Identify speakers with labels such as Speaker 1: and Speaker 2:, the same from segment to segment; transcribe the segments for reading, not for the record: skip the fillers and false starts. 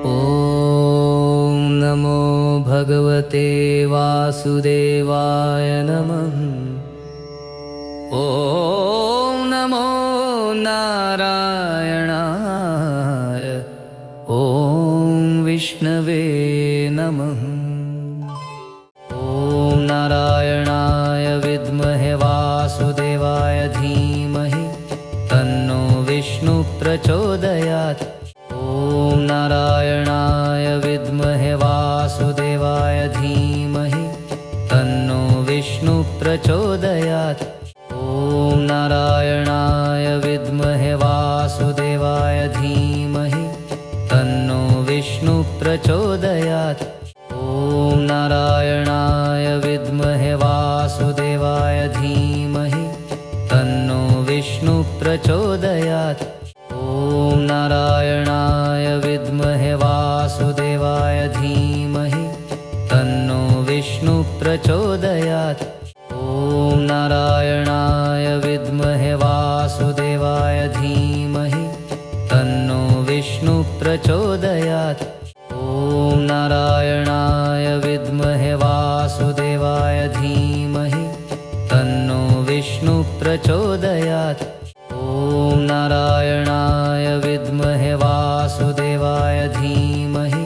Speaker 1: ॐ नमो भगवते वासुदेवाय नमः। ॐ नमो नारायणाय। ॐ विष्णवे नमः। ॐ नारायणाय विद्महे वासुदेवाय धीमहि तन्नो विष्णु प्रचोदयात्। ॐ नारायणाय विद्महे वासुदेवाय धीमहि तन्नो विष्णु प्रचोदयात्। ॐ नारायणाय विद्महे वासुदेवाय धीमहि तन्नो विष्णु प्रचोदयात्। ॐ नारायणाय विद्महे वासुदेवाय धीमहि तन्नो विष्णु प्रचोदयात्। ॐ नारायणाय विद्महे वासुदेवाय धीमहि तन्नो विष्णु प्रचोदयात्। ॐ नारायणाय विद्महे वासुदेवाय धीमहि तन्नो विष्णु प्रचोदयात्। ॐ नारायणाय विद्महे वासुदेवाय धीमहि तन्नो विष्णु प्रचोदयात्। ॐ नारायणाय विद्महे वासुदेवाय धीमहि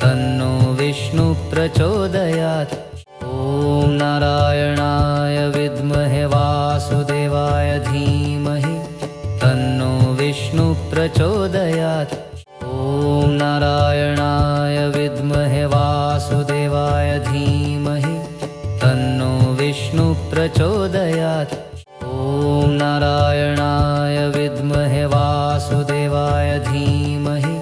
Speaker 1: तन्नो विष्णु प्रचोदयात्। ॐ नारायणाय विद्महे वासुदेवाय धीमहि तन्नो विष्णु प्रचोदयात्। ॐ नारायणाय विद्महे वासुदेवाय धीमहि तन्नो विष्णु प्रचोदयात्। ॐ नारायणाय विद्महे वासुदेवाय धीमहि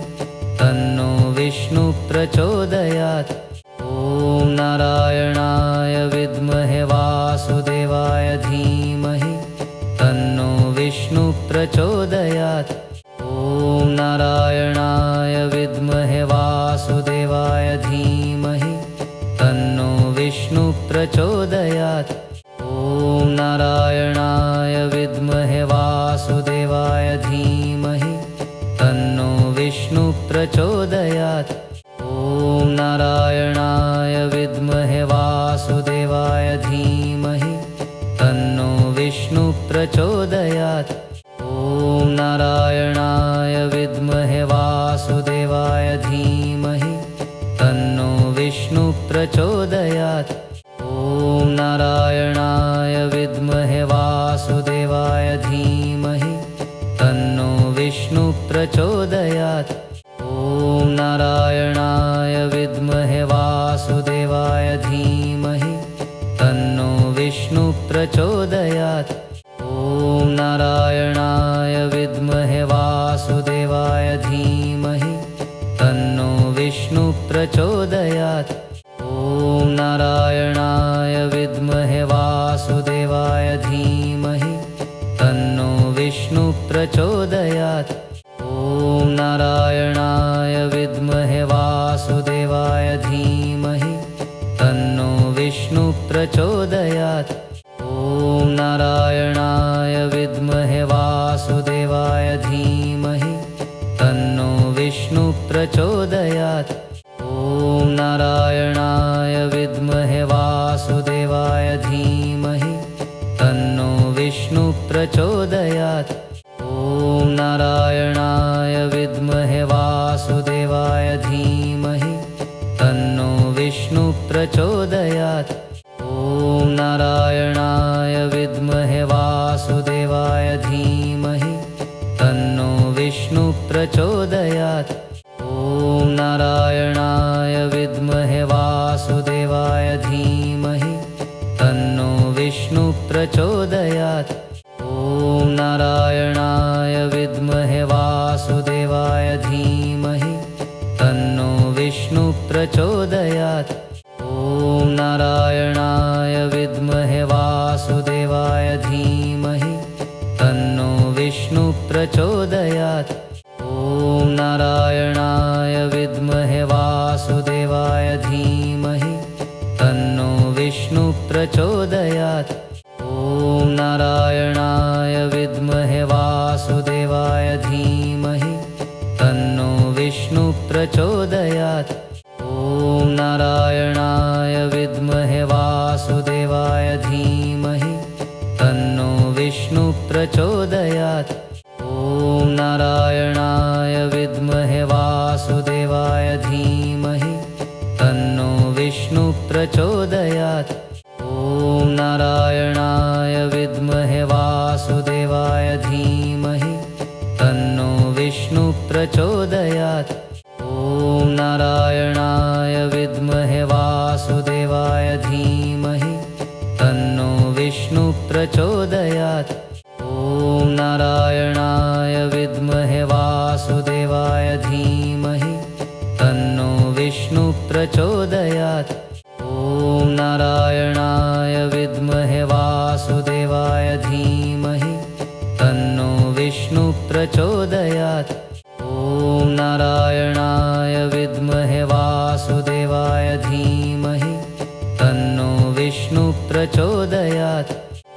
Speaker 1: तन्नो विष्णु प्रचोदयात्। ॐ नारायणाय विद्महे वासुदेवाय धीमहि तन्नो विष्णु प्रचोदयात्। ॐ नारायणाय विद्महे वासुदेवाय धीमहि तन्नो विष्णु प्रचोदयात्। ॐ नारायणाय विद्महे वासुदेवाय धीमहि तन्नो विष्णु प्रचोदयात्। ॐ नारायणाय विद्महे वासुदेवाय धीमहि तन्नो विष्णु प्रचोदयात्। ॐ नारायणाय विद्महे वासुदेवाय धीमहि तन्नो विष्णु प्रचोदयात्। ॐ नारायणाय विद्महे वासुदेवाय धीमहि तन्नो विष्णु प्रचोदयात्। ॐ नारायणाय विद्महे वासुदेवाय धीमहि तन्नो विष्णु प्रचोदयात्। ॐ नारायणाय विद्महे वासुदेवाय धीमहि तन्नो विष्णु प्रचोदयात्। ॐ नारायणाय विद्महे वासुदेवाय धीमहि तन्नो विष्णु प्रचोदयात्। ॐ नारायणाय विद्महे वासुदेवाय धीमहि तन्नो विष्णु प्रचोदयात्। ॐ नारायणाय विद्महे वासुदेवाय धीमहि तन्नो विष्णु प्रचोदयात्। ॐ नारायणाय विद्महे वासुदेवाय धीमहि तन्नो विष्णु प्रचोदयात्। ॐ नारायणाय विद्महे वासुदेवाय धीमहि तन्नो विष्णु प्रचोदयात्। ॐ नारायणाय विद्महे वासुदेवाय धीमहि तन्नो विष्णु प्रचोदयात्। ॐ नारायणाय विद्महे वासुदेवाय धीमहि तन्नो विष्णु प्रचोदयात्। ॐ नारायणाय विद्महे वासुदेवाय धीमहि तन्नो विष्णु प्रचोदयात्। ॐ नारायणाय विद्महे वासुदेवाय धीमहि तन्नो विष्णु प्रचोदयात्। ॐ नारायणाय विद्महे वासुदेवाय धीमहि तन्नो विष्णु प्रचोदयात्। ॐ नारायणाय विद्महे वासुदेवाय धीमहि तन्नो विष्णु प्रचोदयात्। ॐ नारायणाय विद्महे वासुदेवाय धीमहि तन्नो विष्णुः प्रचोदयात्। ॐ नारायणाय विद्महे वासुदेवाय धीमहि तन्नो विष्णुः प्रचोदयात्। ॐ नारायणाय विद्महे वासुदेवाय धीमहि तन्नो विष्णुः प्रचोदयात्। ॐ नारायणाय विद्महे वासुदेवाय धीमहि तन्नो विष्णुः प्रचोदयात्। ॐ नारायणाय विद्महे वासुदेवाय धीमहि तन्नो विष्णुः प्रचोदयात्। ॐ नारायणाय विद्महे वासुदेवाय धीमहि तन्नो विष्णुः प्रचोदयात्। ॐ नारायणाय विद्महे वासुदेवाय धीमहि तन्नो विष्णुः प्रचोदयात्।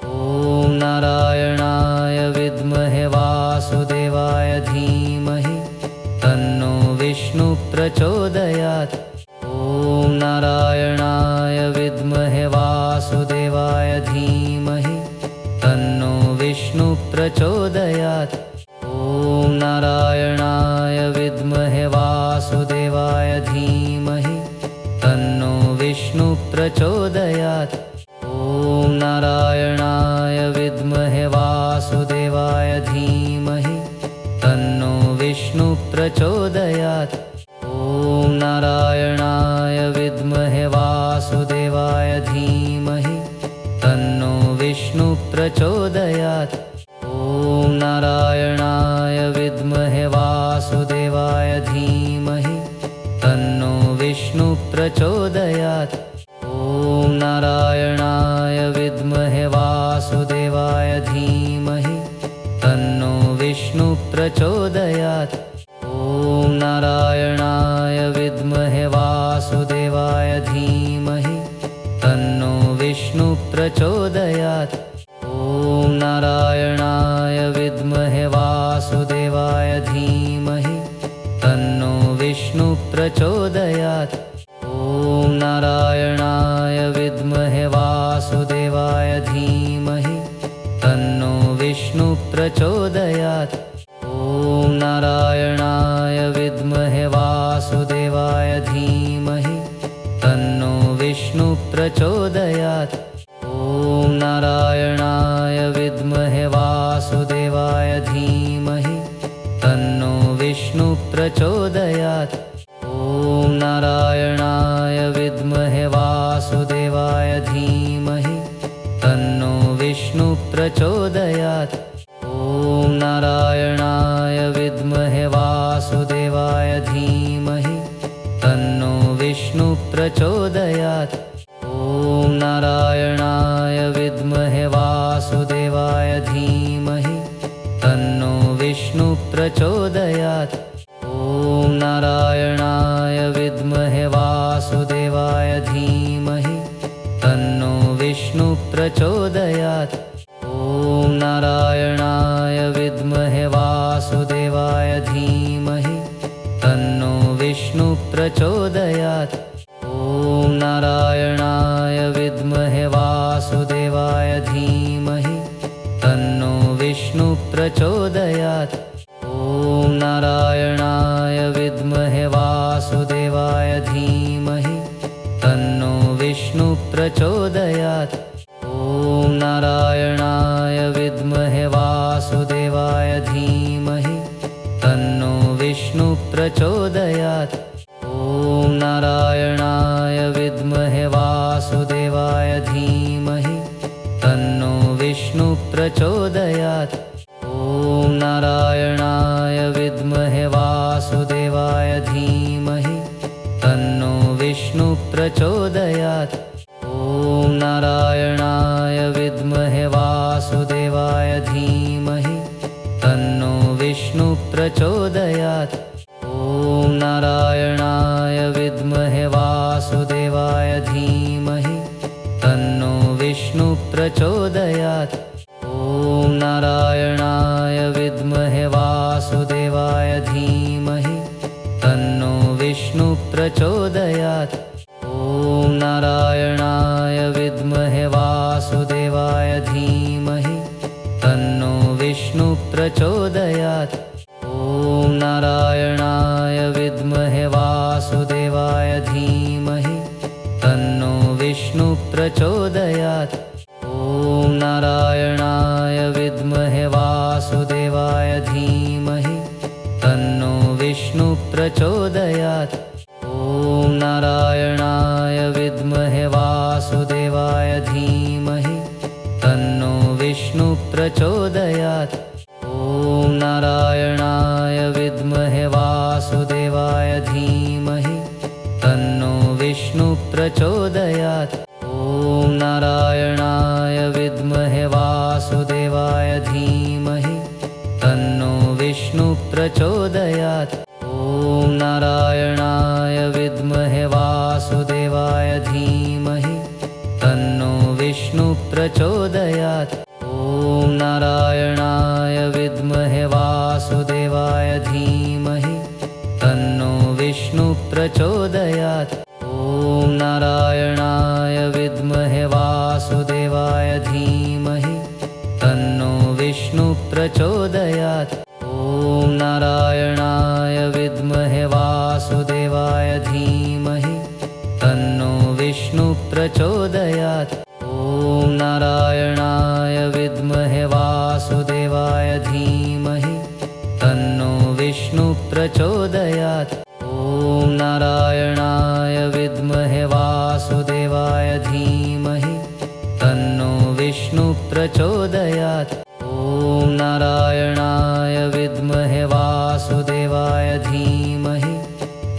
Speaker 1: ॐ नारायणाय विद्महे वासुदेवाय धीमहि तन्नो विष्णुः प्रचोदयात्। ॐ नारायणाय विद्महे वासुदेवाय धीमहि तन्नो विष्णुः प्रचोदयात्। ॐ नारायणाय विद्महे वासुदेवाय धीमहि तन्नो विष्णुः प्रचोदयात्। ॐ नारायणाय विद्महे वासुदेवाय धीमहि तन्नो विष्णुः प्रचोदयात्। ॐ नारायणाय विद्महे वासुदेवाय धीमहि तन्नो विष्णुः प्रचोदयात्। ॐ नारायणाय विद्महे वासुदेवाय धीमहि तन्नो विष्णुः प्रचोदयात्। ॐ नारायणाय विद्महे वासुदेवाय धीमहि तन्नो विष्णुः प्रचोदयात्। ॐ नारायणाय विद्महे वासुदेवाय धीमहि तन्नो विष्णुः प्रचोदयात्। ॐ नारायणाय विद्महे वासुदेवाय धीमहि तन्नो विष्णुः प्रचोदयात्। ॐ नारायणाय विद्महे वासुदेवाय धीमहि तन्नो विष्णुः प्रचोदयात्। ॐ नारायणाय विद्महे वासुदेवाय धीमहि तन्नो विष्णुः प्रचोदयात्। ॐ नारायणाय विद्महे वासुदेवाय धीमहि तन्नो विष्णुः प्रचोदयात्। ॐ नारायणाय विद्महे वासुदेवाय धीमहि तन्नो विष्णुः प्रचोदयात्। ॐ नारायणाय विद्महे वासुदेवाय धीमहि तन्नो विष्णुः प्रचोदयात्। ॐ नारायणाय विद्महे वासुदेवाय धीमहि तन्नो विष्णुः प्रचोदयात्। ॐ नारायणाय विद्महे वासुदेवाय धीमहि तन्नो विष्णुः प्रचोदयात्। ॐ नारायणाय विद्महे वासुदेवाय धीमहि तन्नो विष्णुः प्रचोदयात्। ॐ नारायणाय विद्महे वासुदेवाय धीमहि तन्नो विष्णुः प्रचोदयात्। ॐ नारायणाय विद्महे वासुदेवाय धीमहि तन्नो विष्णुः प्रचोदयात्। ॐ नारायणाय विद्महे वासुदेवाय धीमहि तन्नो विष्णुः प्रचोदयात्। ॐ नारायणाय विद्महे वासुदेवाय धीमहि तन्नो विष्णुः प्रचोदयात्। ॐ नारायणाय विद्महे वासुदेवाय धीमहि तन्नो विष्णुः प्रचोदयात्। ॐ नारायणाय विद्महे वासुदेवाय धीमहि तन्नो विष्णुः प्रचोदयात्। ॐ नारायणाय विद्महे वासुदेवाय धीमहि तन्नो विष्णुः प्रचोदयात्। ॐ नारायणाय विद्महे वासुदेवाय धीमहि तन्नो प्रचोदयात्। ॐ नारायणाय विद्महे वासुदेवाय धीमहि तन्नो विष्णु प्रचोदयात्। ॐ नारायणाय विद्महे वासुदेवाय धीमहि तन्नो विष्णु प्रचोदयात्। ॐ नारायणाय विद्महे वासुदेवाय धीमहि तन्नो विष्णु प्रचोदयात्। ॐ नारायणाय विद्महे वासुदेवाय धीमहि तन्नो विष्णु प्रचोदयात्। ॐ नारायणाय विद्महे वासुदेवाय धीमहि तन्नो विष्णु प्रचोदयात्। ॐ नारायणाय विद्महे वासुदेवाय धीमहि तन्नो विष्णु प्रचोदयात्। ॐ नारायणाय विद्महे वासुदेवाय धीमहि तन्नो विष्णु प्रचोदयात्। ॐ नारायणाय विद्महे वासुदेवाय धीमहि तन्नो विष्णु प्रचोदयात्। ॐ नारायणाय विद्महे वासुदेवाय धीमहि तन्नो विष्णु प्रचोदयात्। ॐ नारायणाय विद्महे वासुदेवाय धीमहि तन्नो विष्णु प्रचोदयात्। ॐ नारायणाय विद्महे वासुदेवाय धीमहि तन्नो विष्णु प्रचोदयात्। ॐ नारायणाय विद्महे वासुदेवाय धीमहि तन्नो विष्णु प्रचोदयात्। ॐ नारायणाय विद्महे वासुदेवाय धीमहि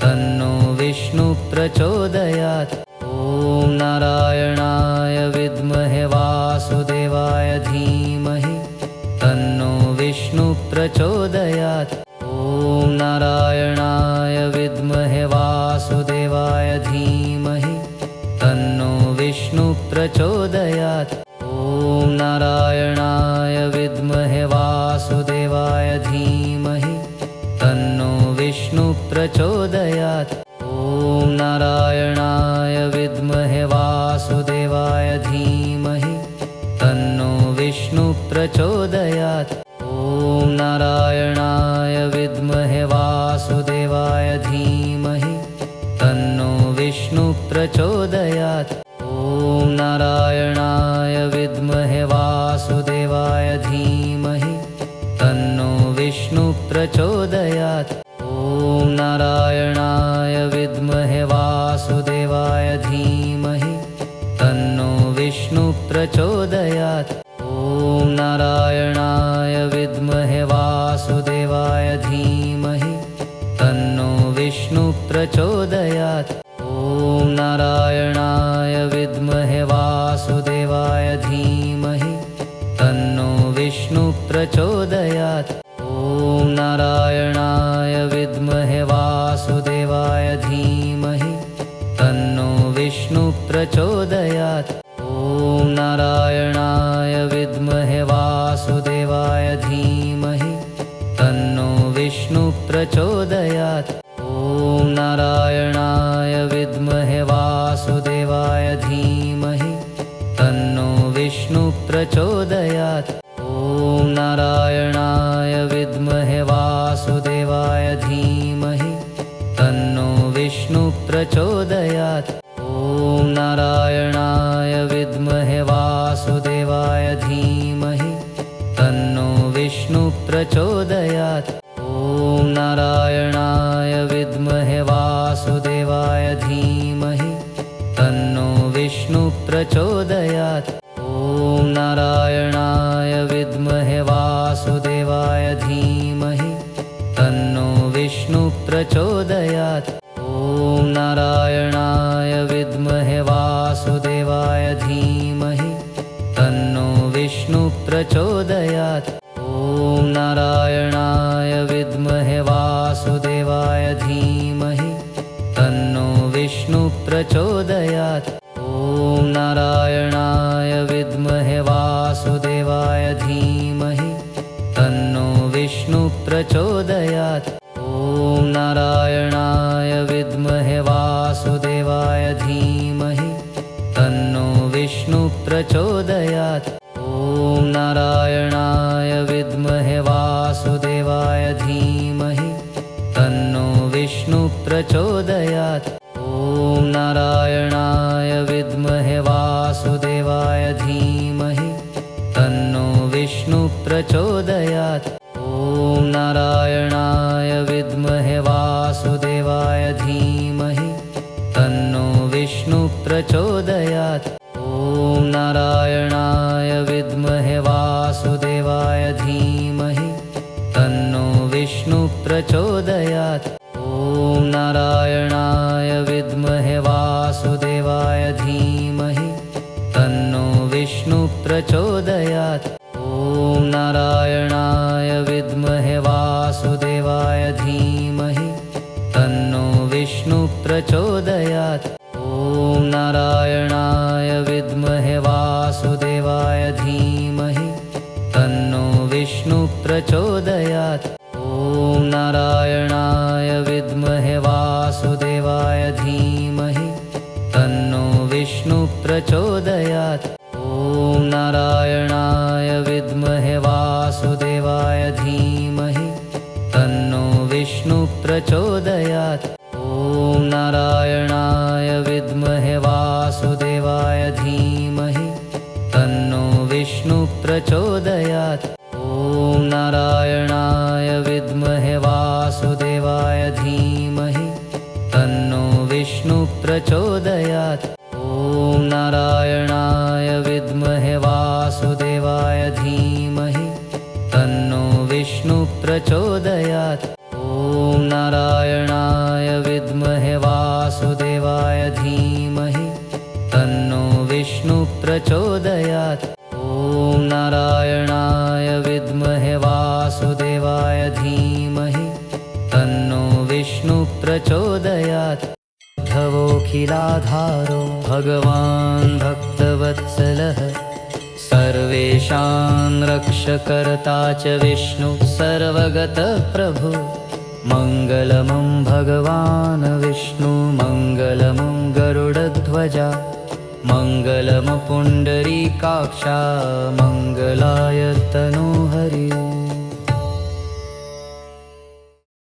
Speaker 1: तन्नो विष्णु प्रचोदयात्। ॐ नारायणाय विद्महे वासुदेवाय धीमहि तन्नो विष्णु प्रचोदयात्। ॐ नारायणाय विद्महे वासुदेवाय धीमहि तन्नो विष्णु प्रचोदयात्। ॐ नारायणाय विद्महे वासुदेवाय धीमहि तन्नो विष्णु प्रचोदयात्। ॐ नारायणाय विद्महे वासुदेवाय धीमहि तन्नो विष्णु प्रचोदयात्। ॐ नारायणाय विद्महे वासुदेवाय धीमहि तन्नो विष्णु प्रचोदयात्। ॐ नारायणाय विद्महे वासुदेवाय धीमहि तन्नो विष्णु प्रचोदयात्। ॐ नारायणाय विद्महे वासुदेवाय धीमहि तन्नो विष्णु प्रचोदयात्। ॐ नारायणाय विद्महे वासुदेवाय धीमहि तन्नो विष्णु प्रचोदयात्। ॐ नारायणाय विद्महे वासुदेवाय धीमहि तन्नो विष्णु प्रचोदयात्। ॐ नारायणाय विद्महे वासुदेवाय धीमहि तन्नो विष्णु प्रचोदयात्। ॐ नारायणाय विद्महे वासुदेवाय धीमहि तन्नो विष्णु प्रचोदयात्। ॐ नारायणाय विद्महे वासुदेवाय धीमहि तन्नो विष्णु प्रचोदयात्। ॐ नारायणाय विद्महे वासुदेवाय धीमहि तन्नो विष्णु प्रचोदयात्। ॐ नारायणाय विद्महे वासुदेवाय धीमहि तन्नो विष्णु प्रचोदयात्। ॐ नारायणाय विद्महे वासुदेवाय धीमहि तन्नो विष्णु प्रचोदयात्। ॐ नारायणाय विद्महे वासुदेवाय धीमहि तन्नो विष्णु प्रचोदयात्। ॐ नारायणाय विद्महे वासुदेवाय धीमहि तन्नो विष्णु प्रचोदयात्। ॐ नारायणाय विद्महे वासुदेवाय धीमहि तन्नो विष्णु प्रचोदयात्। ॐ नारायणाय विद्महे वासुदेवाय धीमहि तन्नो विष्णु प्रचोदयात्। ॐ नारायणाय विद्महे प्रचोदयात्। ॐ नारायणाय विद्महे वासुदेवाय धीमहि तन्नो विष्णु प्रचोदयात्। ॐ नारायणाय विद्महे वासुदेवाय धीमहि तन्नो विष्णु प्रचोदयात्। ॐ नारायणाय विद्महे वासुदेवाय धीमहि तन्नो विष्णु प्रचोदयात्। ॐ नारायणाय विद्महे वासुदेवाय धीमहि तन्नो विष्णु प्रचोदयात्। ॐ नारायणाय विद्महे वासुदेवाय धीमहि तन्नो विष्णु प्रचोदयात्। ॐ नारायणाय विद्महे वासुदेवाय धीमहि तन्नो विष्णु प्रचोदयात्। ॐ नारायणाय विद्महे वासुदेवाय धीमहि तन्नो विष्णु प्रचोदयात्। ॐ नारायणाय विद्महे वासुदेवाय धीमहि तन्नो विष्णु प्रचोदयात्। ॐ नारायणाय विद्महे वासुदेवाय धीमहि तन्नो विष्णु प्रचोदयात्। ॐ नारायणाय विद्महे वासुदेवाय धीमहि तन्नो विष्णु प्रचोदयात्। ॐ नारायणाय विद्महे वासुदेवाय धीमहि तन्नो विष्णु प्रचोदयात्। ॐ नारायणाय विद्महे वासुदेवाय धीमहि तन्नो विष्णु प्रचोदयात्। ॐ नारायणाय विद्महे वासुदेवाय धीमहि तन्नो विष्णु प्रचोदयात्। उद्धवोऽखिलाधारो भगवान् भक्तवत्सलः सर्वेषां रक्षकर्ता च विष्णु सर्वगतः प्रभु। मङ्गलमं भगवान् विष्णु मङ्गलमं गरुडध्वजा मङ्गलम पुण्डरीकाक्षा मङ्गलाय तनोहरि।